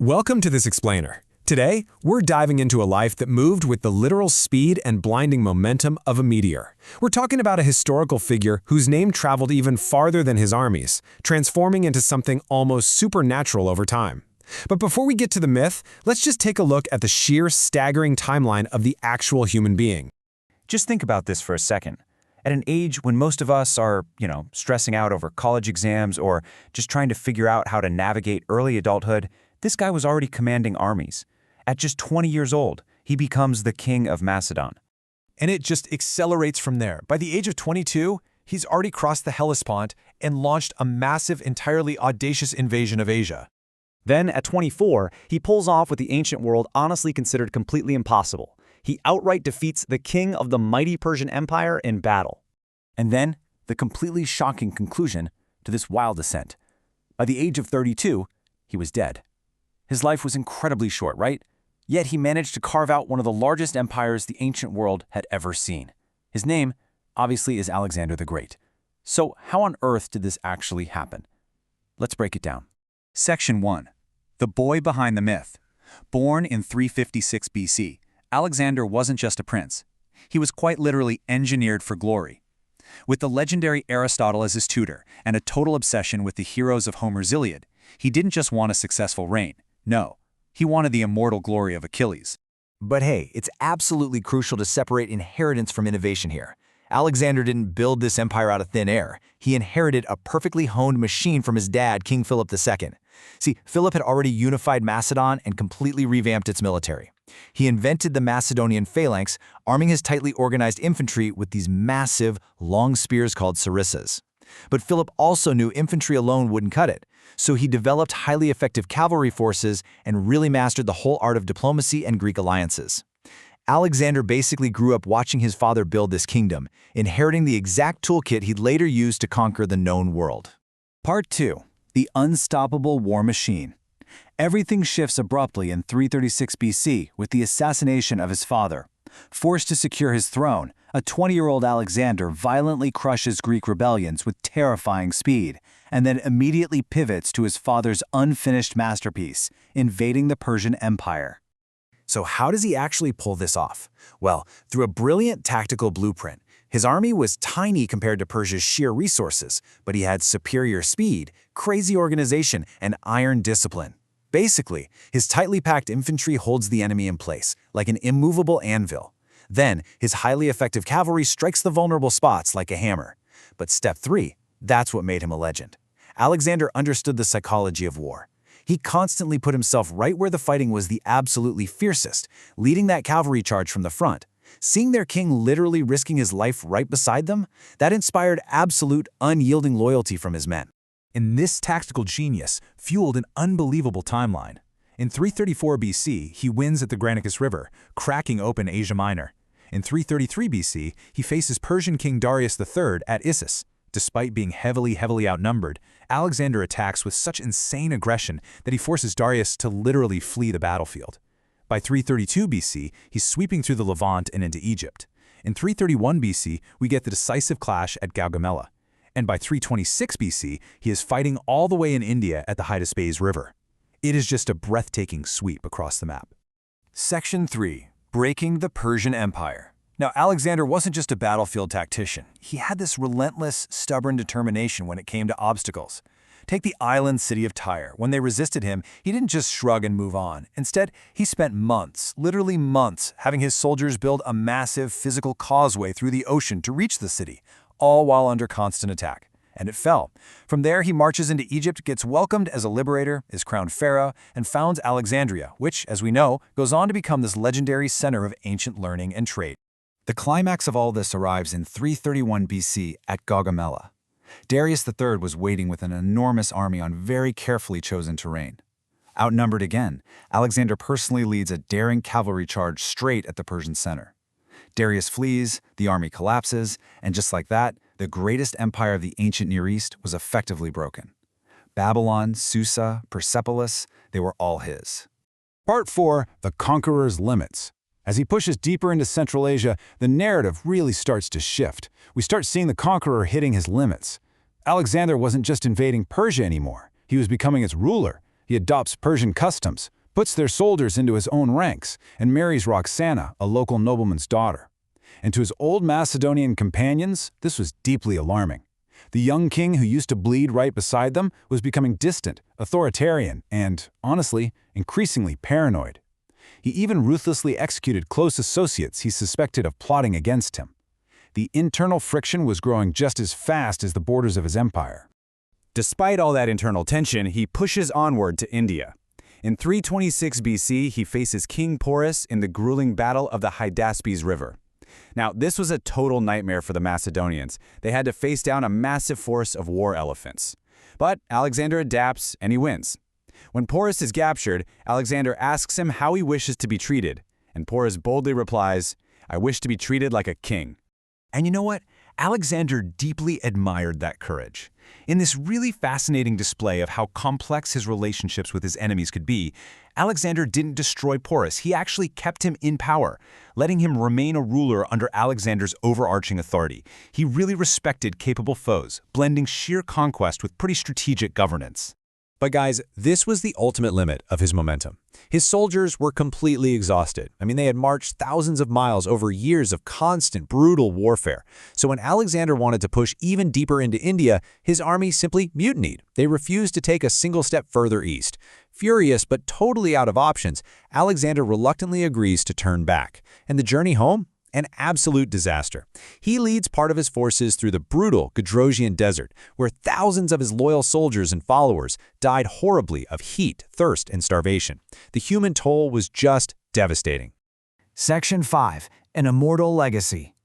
Welcome to this explainer. Today, we're diving into a life that moved with the literal speed and blinding momentum of a meteor. We're talking about a historical figure whose name traveled even farther than his armies, transforming into something almost supernatural over time. But before we get to the myth, let's just take a look at the sheer staggering timeline of the actual human being. Just think about this for a second. At an age when most of us are, stressing out over college exams or just trying to figure out how to navigate early adulthood, this guy was already commanding armies. At just 20 years old, he becomes the king of Macedon. And it just accelerates from there. By the age of 22, he's already crossed the Hellespont and launched a massive, entirely audacious invasion of Asia. Then, at 24, he pulls off what the ancient world honestly considered completely impossible. He outright defeats the king of the mighty Persian Empire in battle. And then, the completely shocking conclusion to this wild ascent. By the age of 32, he was dead. His life was incredibly short, right? Yet he managed to carve out one of the largest empires the ancient world had ever seen. His name, obviously, is Alexander the Great. So how on earth did this actually happen? Let's break it down. Section 1. The boy behind the myth. Born in 356 BC, Alexander wasn't just a prince. He was quite literally engineered for glory. With the legendary Aristotle as his tutor and a total obsession with the heroes of Homer's Iliad, he didn't just want a successful reign. No, he wanted the immortal glory of Achilles. But hey, it's absolutely crucial to separate inheritance from innovation here. Alexander didn't build this empire out of thin air. He inherited a perfectly honed machine from his dad, King Philip II. See, Philip had already unified Macedon and completely revamped its military. He invented the Macedonian phalanx, arming his tightly organized infantry with these massive, long spears called sarissas. But Philip also knew infantry alone wouldn't cut it, so he developed highly effective cavalry forces and really mastered the whole art of diplomacy and Greek alliances. Alexander basically grew up watching his father build this kingdom, inheriting the exact toolkit he'd later use to conquer the known world. Part 2. The unstoppable war machine. Everything shifts abruptly in 336 BC with the assassination of his father. Forced to secure his throne, a 20-year-old Alexander violently crushes Greek rebellions with terrifying speed, and then immediately pivots to his father's unfinished masterpiece, invading the Persian Empire. So how does he actually pull this off? Well, through a brilliant tactical blueprint. His army was tiny compared to Persia's sheer resources, but he had superior speed, crazy organization, and iron discipline. Basically, his tightly packed infantry holds the enemy in place, like an immovable anvil. Then, his highly effective cavalry strikes the vulnerable spots like a hammer. But step 3, that's what made him a legend. Alexander understood the psychology of war. He constantly put himself right where the fighting was the absolutely fiercest, leading that cavalry charge from the front. Seeing their king literally risking his life right beside them, that inspired absolute, unyielding loyalty from his men. And this tactical genius fueled an unbelievable timeline. In 334 BC, he wins at the Granicus River, cracking open Asia Minor. In 333 BC, he faces Persian king Darius III at Issus. Despite being heavily outnumbered, Alexander attacks with such insane aggression that he forces Darius to literally flee the battlefield. By 332 BC, he's sweeping through the Levant and into Egypt. In 331 BC, we get the decisive clash at Gaugamela. And by 326 BC, he is fighting all the way in India at the Hydaspes River. It is just a breathtaking sweep across the map. Section 3. Breaking the Persian Empire. Now, Alexander wasn't just a battlefield tactician. He had this relentless, stubborn determination when it came to obstacles. Take the island city of Tyre. When they resisted him, he didn't just shrug and move on. Instead, he spent months, literally months, having his soldiers build a massive physical causeway through the ocean to reach the city, all while under constant attack. And it fell. From there, he marches into Egypt, gets welcomed as a liberator, is crowned pharaoh, and founds Alexandria, which, as we know, goes on to become this legendary center of ancient learning and trade. The climax of all this arrives in 331 BC at Gaugamela. Darius III was waiting with an enormous army on very carefully chosen terrain. Outnumbered again, Alexander personally leads a daring cavalry charge straight at the Persian center. Darius flees, the army collapses, and just like that, the greatest empire of the ancient Near East was effectively broken. Babylon, Susa, Persepolis, they were all his. Part 4. The Conqueror's Limits. As he pushes deeper into Central Asia, the narrative really starts to shift. We start seeing the conqueror hitting his limits. Alexander wasn't just invading Persia anymore. He was becoming its ruler. He He adopts Persian customs, puts their soldiers into his own ranks, and marries Roxana, a local nobleman's daughter. And to his old Macedonian companions, this was deeply alarming. The young king who used to bleed right beside them was becoming distant, authoritarian, and, honestly, increasingly paranoid. He even ruthlessly executed close associates he suspected of plotting against him. The internal friction was growing just as fast as the borders of his empire. Despite all that internal tension, he pushes onward to India. In 326 BC, he faces King Porus in the grueling battle of the Hydaspes River. Now, this was a total nightmare for the Macedonians. They had to face down a massive force of war elephants. But Alexander adapts, and he wins. When Porus is captured, Alexander asks him how he wishes to be treated, and Porus boldly replies, "I wish to be treated like a king." And you know what? Alexander deeply admired that courage. In this really fascinating display of how complex his relationships with his enemies could be, Alexander didn't destroy Porus. He actually kept him in power, letting him remain a ruler under Alexander's overarching authority. He really respected capable foes, blending sheer conquest with pretty strategic governance. But guys, this was the ultimate limit of his momentum. His soldiers were completely exhausted. I mean, they had marched thousands of miles over years of constant, brutal warfare. So when Alexander wanted to push even deeper into India, his army simply mutinied. They refused to take a single step further east. Furious but totally out of options, Alexander reluctantly agrees to turn back. And the journey home? An absolute disaster. He leads part of his forces through the brutal Gedrosian desert, where thousands of his loyal soldiers and followers died horribly of heat, thirst, and starvation. The human toll was just devastating. Section 5. An Immortal Legacy.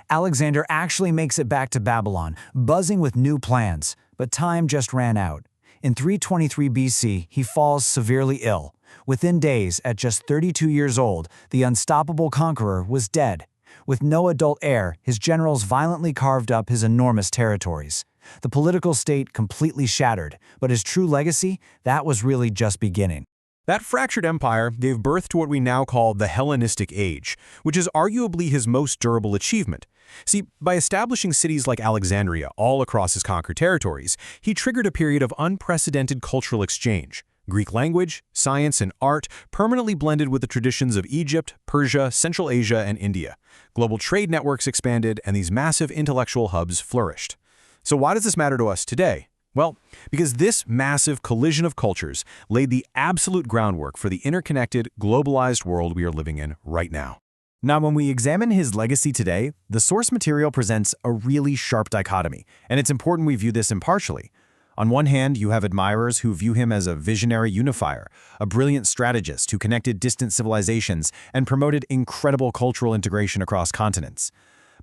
Alexander actually makes it back to Babylon, buzzing with new plans, but time just ran out. In 323 BC, he falls severely ill. Within days, at just 32 years old, the unstoppable conqueror was dead. With no adult heir, his generals violently carved up his enormous territories. The political state completely shattered, but his true legacy, that was really just beginning. That fractured empire gave birth to what we now call the Hellenistic Age, which is arguably his most durable achievement. See, by establishing cities like Alexandria all across his conquered territories, he triggered a period of unprecedented cultural exchange. Greek language, science, and art permanently blended with the traditions of Egypt, Persia, Central Asia, and India. Global trade networks expanded, and these massive intellectual hubs flourished. So why does this matter to us today? Well, because this massive collision of cultures laid the absolute groundwork for the interconnected, globalized world we are living in right now. Now, when we examine his legacy today, the source material presents a really sharp dichotomy, and it's important we view this impartially. On one hand, you have admirers who view him as a visionary unifier, a brilliant strategist who connected distant civilizations and promoted incredible cultural integration across continents.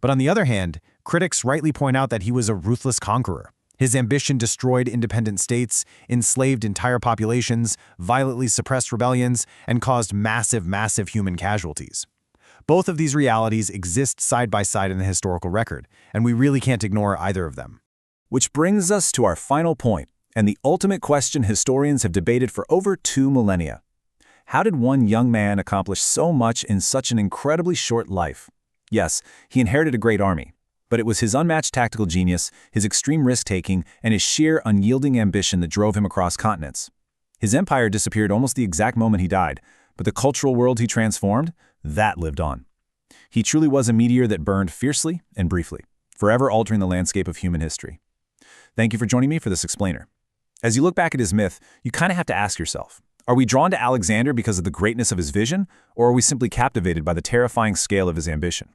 But on the other hand, critics rightly point out that he was a ruthless conqueror. His ambition destroyed independent states, enslaved entire populations, violently suppressed rebellions, and caused massive human casualties. Both of these realities exist side by side in the historical record, and we really can't ignore either of them. Which brings us to our final point, and the ultimate question historians have debated for over 2 millennia. How did one young man accomplish so much in such an incredibly short life? Yes, he inherited a great army, but it was his unmatched tactical genius, his extreme risk-taking, and his sheer unyielding ambition that drove him across continents. His empire disappeared almost the exact moment he died, but the cultural world he transformed, that lived on. He truly was a meteor that burned fiercely and briefly, forever altering the landscape of human history. Thank you for joining me for this explainer. As you look back at his myth, you kind of have to ask yourself, are we drawn to Alexander because of the greatness of his vision, or are we simply captivated by the terrifying scale of his ambition?